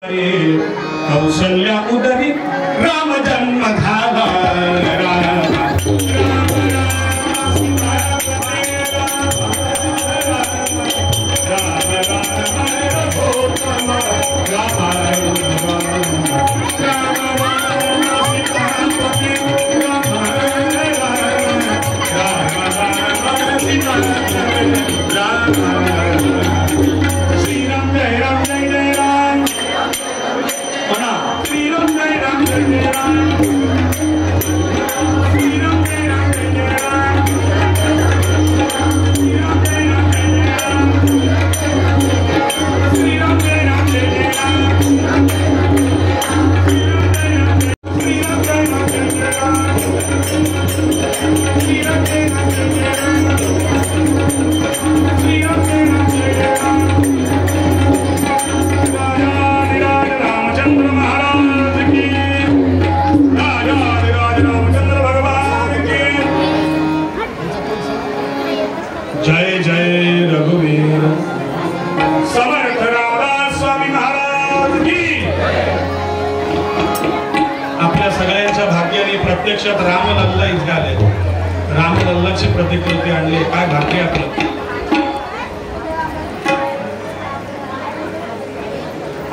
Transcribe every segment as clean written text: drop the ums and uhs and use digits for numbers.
कौशल्या उदरी राम जन्म झाला जय जय रघुवीर समर्थ रामदास स्वामी महाराज की। आपल्या सगळ्यांच्या भाग्याने प्रत्यक्षात रामलल्ला इथे आले, रामलल्लाची प्रतिकृती आणली। काय भाग्य आपलं।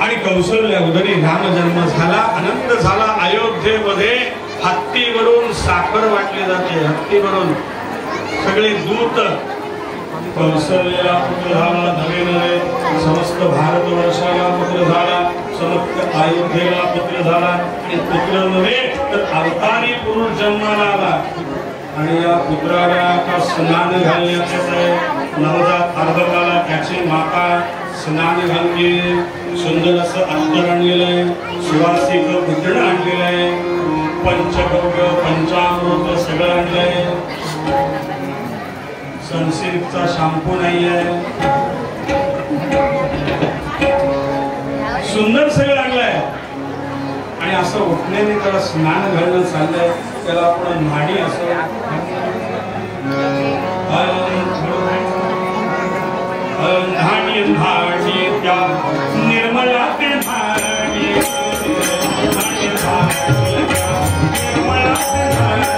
आणि कौशल्या उदरी राम जन्म झाला, आनंद झाला। अयोध्येमध्ये हत्तीवरून साखर वाटली जाते, हत्तीवरून सगळे दूत कौशल्याला पुत्र झाला, नवे नवे समस्त भारतवर्षाला पुत्र झाला, समस्त अयोध्येला पुत्र झाला। आणि पुत्र नव्हे तर अवतारी पुरुष जन्माला आला। आणि या पुत्राला आता स्नान घालण्याचं आहे। नवजात अर्भकाला त्याची माता स्नान घालली, सुंदर असं अत्तर आणलेलं आहे, सुवासिक उदण आणलेलं आहे, पंचगव्य पंचामृत सगळं आणलंय। सनसिल्कचा शॅम्पू नाही आहे, सुंदर सगळं आणलंय। आणि असं उठण्याने त्याला स्नान घालणं चाललंय, त्याला आपण न्हाणी असं न्हाणी न्हाणी त्या निर्मला ते न्हाणी न्हाणी निर्मला ते न्हाणी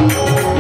Thank you.